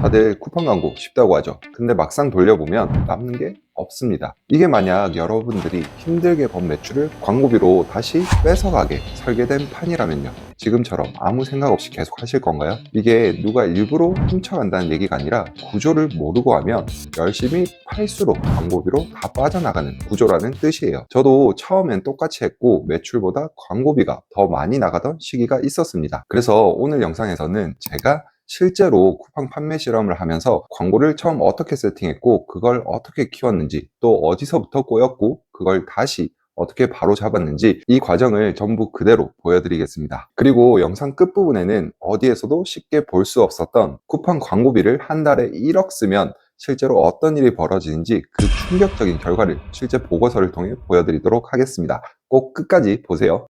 다들 쿠팡 광고 쉽다고 하죠. 근데 막상 돌려보면 남는 게 없습니다. 이게 만약 여러분들이 힘들게 번 매출을 광고비로 다시 뺏어가게 설계된 판이라면요, 지금처럼 아무 생각 없이 계속 하실 건가요? 이게 누가 일부러 훔쳐간다는 얘기가 아니라 구조를 모르고 하면 열심히 팔수록 광고비로 다 빠져나가는 구조라는 뜻이에요. 저도 처음엔 똑같이 했고 매출보다 광고비가 더 많이 나가던 시기가 있었습니다. 그래서 오늘 영상에서는 제가 실제로 쿠팡 판매 실험을 하면서 광고를 처음 어떻게 세팅했고 그걸 어떻게 키웠는지, 또 어디서부터 꼬였고 그걸 다시 어떻게 바로 잡았는지, 이 과정을 전부 그대로 보여드리겠습니다. 그리고 영상 끝부분에는 어디에서도 쉽게 볼 수 없었던 쿠팡 광고비를 한 달에 1억 쓰면 실제로 어떤 일이 벌어지는지 그 충격적인 결과를 실제 보고서를 통해 보여드리도록 하겠습니다. 꼭 끝까지 보세요.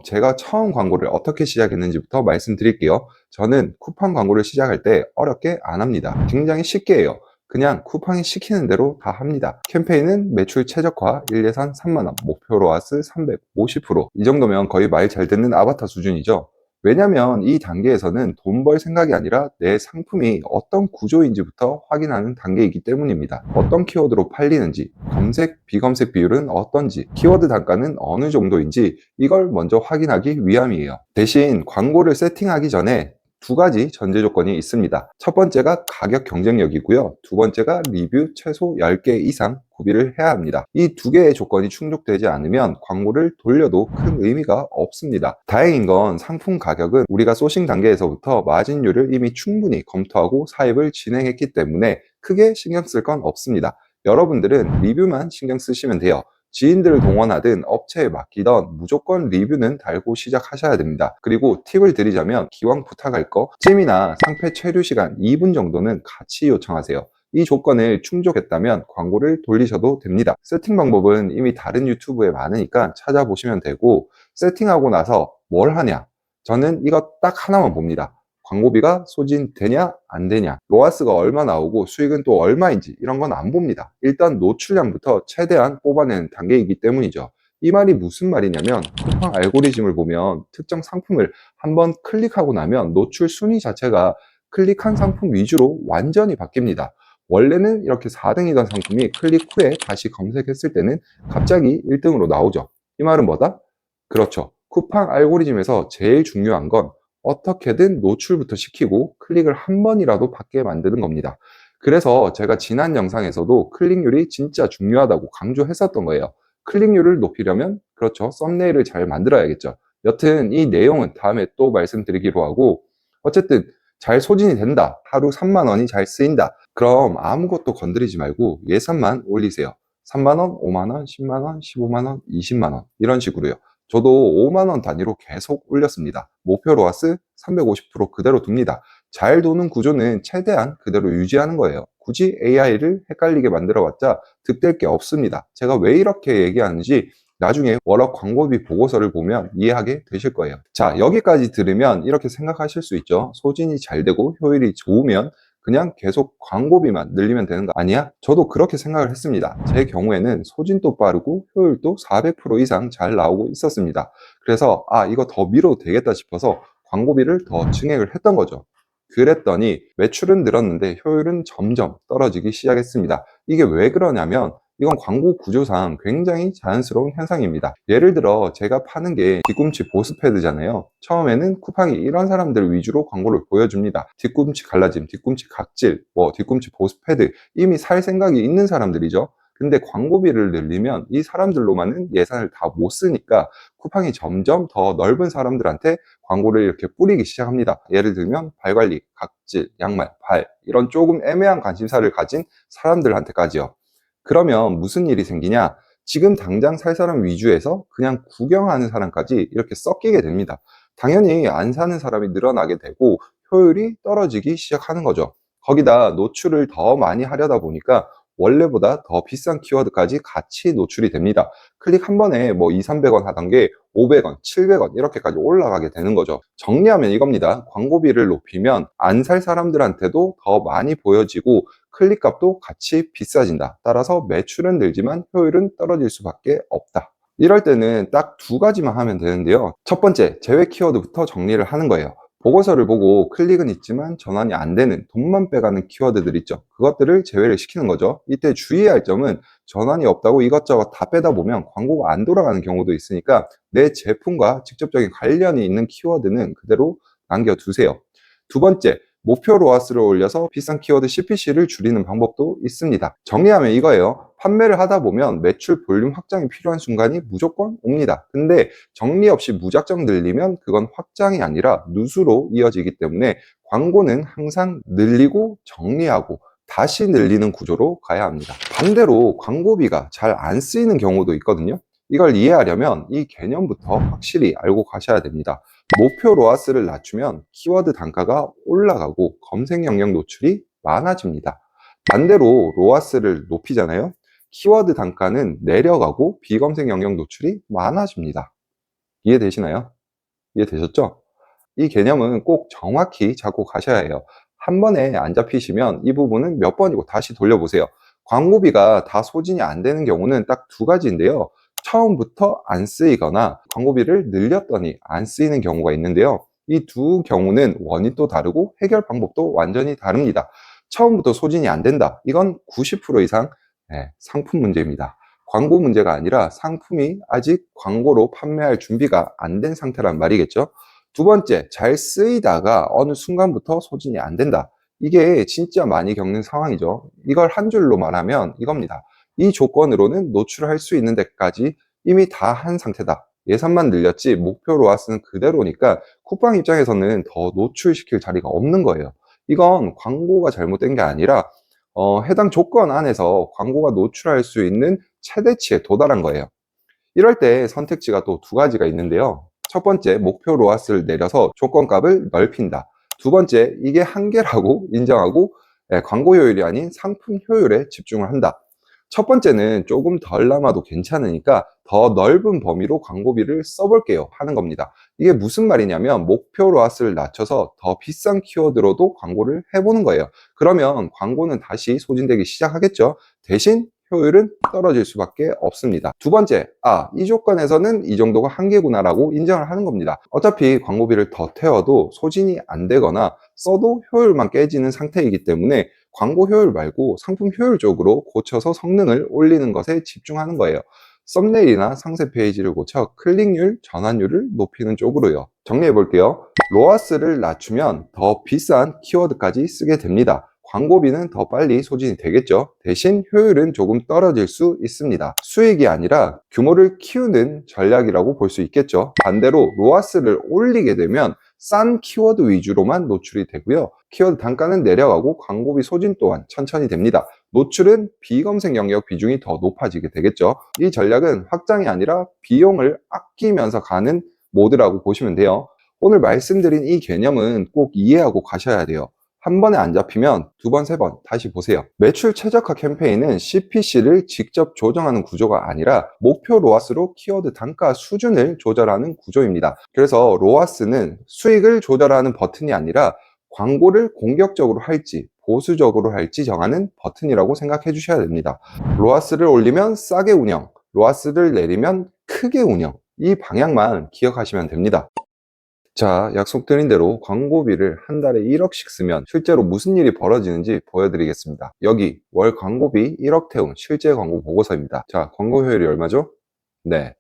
제가 처음 광고를 어떻게 시작했는지부터 말씀드릴게요. 저는 쿠팡 광고를 시작할 때 어렵게 안 합니다. 굉장히 쉽게 해요. 그냥 쿠팡이 시키는 대로 다 합니다. 캠페인은 매출 최적화, 1예산 3만원, 목표 로아스 350%. 이 정도면 거의 말 잘 듣는 아바타 수준이죠. 왜냐면 이 단계에서는 돈 벌 생각이 아니라 내 상품이 어떤 구조인지부터 확인하는 단계이기 때문입니다. 어떤 키워드로 팔리는지, 검색, 비검색 비율은 어떤지, 키워드 단가는 어느 정도인지 이걸 먼저 확인하기 위함이에요. 대신 광고를 세팅하기 전에 두 가지 전제 조건이 있습니다. 첫 번째가 가격 경쟁력이고요. 두 번째가 리뷰 최소 10개 이상 구비를 해야 합니다. 이 두 개의 조건이 충족되지 않으면 광고를 돌려도 큰 의미가 없습니다. 다행인 건 상품 가격은 우리가 소싱 단계에서부터 마진율을 이미 충분히 검토하고 사입을 진행했기 때문에 크게 신경 쓸 건 없습니다. 여러분들은 리뷰만 신경 쓰시면 돼요. 지인들을 동원하든 업체에 맡기던 무조건 리뷰는 달고 시작하셔야 됩니다. 그리고 팁을 드리자면 기왕 부탁할 거 찜이나 상패 체류 시간 2분 정도는 같이 요청하세요. 이 조건을 충족했다면 광고를 돌리셔도 됩니다. 세팅 방법은 이미 다른 유튜브에 많으니까 찾아보시면 되고, 세팅하고 나서 뭘 하냐? 저는 이거 딱 하나만 봅니다. 광고비가 소진되냐 안 되냐, 로아스가 얼마 나오고 수익은 또 얼마인지 이런 건 안 봅니다. 일단 노출량부터 최대한 뽑아내는 단계이기 때문이죠. 이 말이 무슨 말이냐면, 쿠팡 알고리즘을 보면 특정 상품을 한번 클릭하고 나면 노출 순위 자체가 클릭한 상품 위주로 완전히 바뀝니다. 원래는 이렇게 4등이던 상품이 클릭 후에 다시 검색했을 때는 갑자기 1등으로 나오죠. 이 말은 뭐다? 그렇죠. 쿠팡 알고리즘에서 제일 중요한 건 어떻게든 노출부터 시키고 클릭을 한 번이라도 받게 만드는 겁니다. 그래서 제가 지난 영상에서도 클릭률이 진짜 중요하다고 강조했었던 거예요. 클릭률을 높이려면 그렇죠, 썸네일을 잘 만들어야겠죠. 여튼 이 내용은 다음에 또 말씀드리기로 하고, 어쨌든 잘 소진이 된다, 하루 3만 원이 잘 쓰인다, 그럼 아무것도 건드리지 말고 예산만 올리세요. 3만 원, 5만 원, 10만 원, 15만 원, 20만 원 이런 식으로요. 저도 5만 원 단위로 계속 올렸습니다. 목표 로아스 350% 그대로 둡니다. 잘 도는 구조는 최대한 그대로 유지하는 거예요. 굳이 AI를 헷갈리게 만들어봤자 득될 게 없습니다. 제가 왜 이렇게 얘기하는지 나중에 워럭 광고비 보고서를 보면 이해하게 되실 거예요. 자, 여기까지 들으면 이렇게 생각하실 수 있죠. 소진이 잘 되고 효율이 좋으면 그냥 계속 광고비만 늘리면 되는 거 아니야? 저도 그렇게 생각을 했습니다. 제 경우에는 소진도 빠르고 효율도 400% 이상 잘 나오고 있었습니다. 그래서 이거 더 밀어도 되겠다 싶어서 광고비를 더 증액을 했던 거죠. 그랬더니 매출은 늘었는데 효율은 점점 떨어지기 시작했습니다. 이게 왜 그러냐면 이건 광고 구조상 굉장히 자연스러운 현상입니다. 예를 들어 제가 파는 게 뒤꿈치 보습패드잖아요. 처음에는 쿠팡이 이런 사람들 위주로 광고를 보여줍니다. 뒤꿈치 갈라짐, 뒤꿈치 각질, 뒤꿈치 보습패드, 이미 살 생각이 있는 사람들이죠. 근데 광고비를 늘리면 이 사람들로만은 예산을 다 못 쓰니까 쿠팡이 점점 더 넓은 사람들한테 광고를 이렇게 뿌리기 시작합니다. 예를 들면 발관리, 각질, 양말, 발, 이런 조금 애매한 관심사를 가진 사람들한테까지요. 그러면 무슨 일이 생기냐? 지금 당장 살 사람 위주에서 그냥 구경하는 사람까지 이렇게 섞이게 됩니다. 당연히 안 사는 사람이 늘어나게 되고 효율이 떨어지기 시작하는 거죠. 거기다 노출을 더 많이 하려다 보니까 원래보다 더 비싼 키워드까지 같이 노출이 됩니다. 클릭 한 번에 2, 300원 하던 게 500원, 700원 이렇게까지 올라가게 되는 거죠. 정리하면 이겁니다. 광고비를 높이면 안 살 사람들한테도 더 많이 보여지고 클릭값도 같이 비싸진다. 따라서 매출은 늘지만 효율은 떨어질 수밖에 없다. 이럴 때는 딱 두 가지만 하면 되는데요. 첫 번째, 제외 키워드부터 정리를 하는 거예요. 보고서를 보고 클릭은 있지만 전환이 안 되는, 돈만 빼가는 키워드들 있죠. 그것들을 제외를 시키는 거죠. 이때 주의해야 할 점은 전환이 없다고 이것저것 다 빼다 보면 광고가 안 돌아가는 경우도 있으니까 내 제품과 직접적인 관련이 있는 키워드는 그대로 남겨두세요. 두 번째, 목표 로아스를 올려서 비싼 키워드 CPC를 줄이는 방법도 있습니다. 정리하면 이거예요. 판매를 하다 보면 매출 볼륨 확장이 필요한 순간이 무조건 옵니다. 근데 정리 없이 무작정 늘리면 그건 확장이 아니라 누수로 이어지기 때문에 광고는 항상 늘리고 정리하고 다시 늘리는 구조로 가야 합니다. 반대로 광고비가 잘 안 쓰이는 경우도 있거든요. 이걸 이해하려면 이 개념부터 확실히 알고 가셔야 됩니다. 목표 로아스를 낮추면 키워드 단가가 올라가고 검색 영역 노출이 많아집니다. 반대로 로아스를 높이잖아요. 키워드 단가는 내려가고 비검색 영역 노출이 많아집니다. 이해되시나요? 이해되셨죠? 이 개념은 꼭 정확히 잡고 가셔야 해요. 한 번에 안 잡히시면 이 부분은 몇 번이고 다시 돌려보세요. 광고비가 다 소진이 안 되는 경우는 딱 두 가지인데요. 처음부터 안 쓰이거나 광고비를 늘렸더니 안 쓰이는 경우가 있는데요. 이 두 경우는 원인도 다르고 해결 방법도 완전히 다릅니다. 처음부터 소진이 안 된다. 이건 90% 이상 상품 문제입니다. 광고 문제가 아니라 상품이 아직 광고로 판매할 준비가 안 된 상태란 말이겠죠. 두 번째, 잘 쓰이다가 어느 순간부터 소진이 안 된다. 이게 진짜 많이 겪는 상황이죠. 이걸 한 줄로 말하면 이겁니다. 이 조건으로는 노출할 수 있는 데까지 이미 다 한 상태다. 예산만 늘렸지 목표 로아스는 그대로니까 쿠팡 입장에서는 더 노출시킬 자리가 없는 거예요. 이건 광고가 잘못된 게 아니라 해당 조건 안에서 광고가 노출할 수 있는 최대치에 도달한 거예요. 이럴 때 선택지가 또 두 가지가 있는데요. 첫 번째, 목표 로아스를 내려서 조건값을 넓힌다. 두 번째, 이게 한계라고 인정하고 광고 효율이 아닌 상품 효율에 집중을 한다. 첫 번째는 조금 덜 남아도 괜찮으니까 더 넓은 범위로 광고비를 써볼게요 하는 겁니다. 이게 무슨 말이냐면 목표 로아스를 낮춰서 더 비싼 키워드로도 광고를 해보는 거예요. 그러면 광고는 다시 소진되기 시작하겠죠. 대신 효율은 떨어질 수밖에 없습니다. 두 번째, 이 조건에서는 이 정도가 한계구나라고 인정을 하는 겁니다. 어차피 광고비를 더 태워도 소진이 안 되거나 써도 효율만 깨지는 상태이기 때문에 광고 효율 말고 상품 효율 쪽으로 고쳐서 성능을 올리는 것에 집중하는 거예요. 썸네일이나 상세 페이지를 고쳐 클릭률, 전환율을 높이는 쪽으로요. 정리해 볼게요. 로아스를 낮추면 더 비싼 키워드까지 쓰게 됩니다. 광고비는 더 빨리 소진이 되겠죠. 대신 효율은 조금 떨어질 수 있습니다. 수익이 아니라 규모를 키우는 전략이라고 볼 수 있겠죠. 반대로 로아스를 올리게 되면 싼 키워드 위주로만 노출이 되고요. 키워드 단가는 내려가고 광고비 소진 또한 천천히 됩니다. 노출은 비검색 영역 비중이 더 높아지게 되겠죠. 이 전략은 확장이 아니라 비용을 아끼면서 가는 모드라고 보시면 돼요. 오늘 말씀드린 이 개념은 꼭 이해하고 가셔야 돼요. 한 번에 안 잡히면 두 번, 세 번 다시 보세요. 매출 최적화 캠페인은 CPC를 직접 조정하는 구조가 아니라 목표 로아스로 키워드 단가 수준을 조절하는 구조입니다. 그래서 로아스는 수익을 조절하는 버튼이 아니라 광고를 공격적으로 할지 보수적으로 할지 정하는 버튼이라고 생각해 주셔야 됩니다. 로아스를 올리면 싸게 운영, 로아스를 내리면 크게 운영, 이 방향만 기억하시면 됩니다. 자, 약속드린 대로 광고비를 한 달에 1억씩 쓰면 실제로 무슨 일이 벌어지는지 보여드리겠습니다. 여기 월 광고비 1억 태운 실제 광고 보고서입니다. 자, 광고 효율이 얼마죠? 네,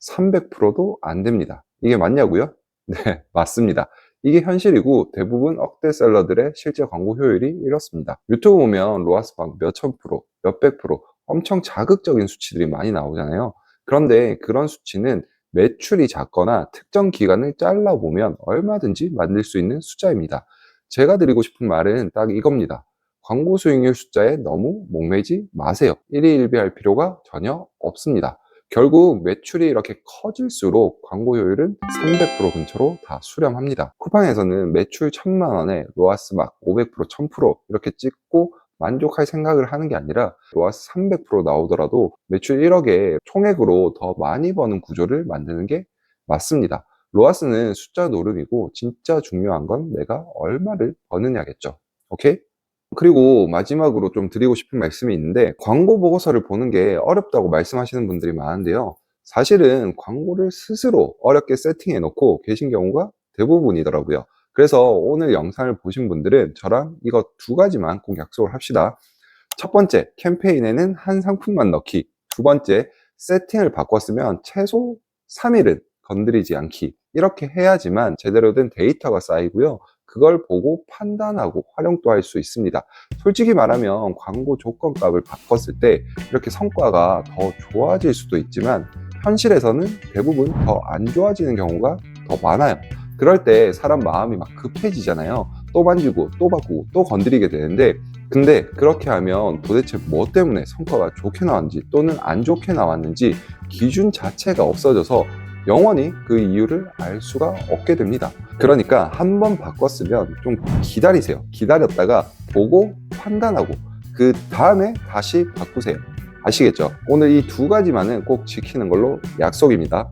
300%도 안 됩니다. 이게 맞냐고요? 네, 맞습니다. 이게 현실이고 대부분 억대셀러들의 실제 광고 효율이 이렇습니다. 유튜브 보면 로아스 방 몇천 프로, 몇백 프로 엄청 자극적인 수치들이 많이 나오잖아요. 그런데 그런 수치는 매출이 작거나 특정 기간을 잘라보면 얼마든지 만들 수 있는 숫자입니다. 제가 드리고 싶은 말은 딱 이겁니다. 광고 수익률 숫자에 너무 목매지 마세요. 일희일비할 필요가 전혀 없습니다. 결국 매출이 이렇게 커질수록 광고 효율은 300% 근처로 다 수렴합니다. 쿠팡에서는 매출 1000만 원에 로아스 막 500%, 1000% 이렇게 찍고 만족할 생각을 하는 게 아니라 로아스 300% 나오더라도 매출 1억에 총액으로 더 많이 버는 구조를 만드는 게 맞습니다. 로아스는 숫자 노름이고 진짜 중요한 건 내가 얼마를 버느냐겠죠. 오케이? 그리고 마지막으로 좀 드리고 싶은 말씀이 있는데 광고 보고서를 보는 게 어렵다고 말씀하시는 분들이 많은데요. 사실은 광고를 스스로 어렵게 세팅해 놓고 계신 경우가 대부분이더라고요. 그래서 오늘 영상을 보신 분들은 저랑 이거 두 가지만 꼭 약속을 합시다. 첫 번째, 캠페인에는 한 상품만 넣기. 두 번째, 세팅을 바꿨으면 최소 3일은 건드리지 않기. 이렇게 해야지만 제대로 된 데이터가 쌓이고요. 그걸 보고 판단하고 활용도 할 수 있습니다. 솔직히 말하면 광고 조건값을 바꿨을 때 이렇게 성과가 더 좋아질 수도 있지만 현실에서는 대부분 더 안 좋아지는 경우가 더 많아요. 그럴 때 사람 마음이 막 급해지잖아요. 또 만지고 또 바꾸고 또 건드리게 되는데, 근데 그렇게 하면 도대체 뭐 때문에 성과가 좋게 나왔는지 또는 안 좋게 나왔는지 기준 자체가 없어져서 영원히 그 이유를 알 수가 없게 됩니다. 그러니까 한번 바꿨으면 좀 기다리세요. 기다렸다가 보고 판단하고 그 다음에 다시 바꾸세요. 아시겠죠? 오늘 이 두 가지만은 꼭 지키는 걸로 약속입니다.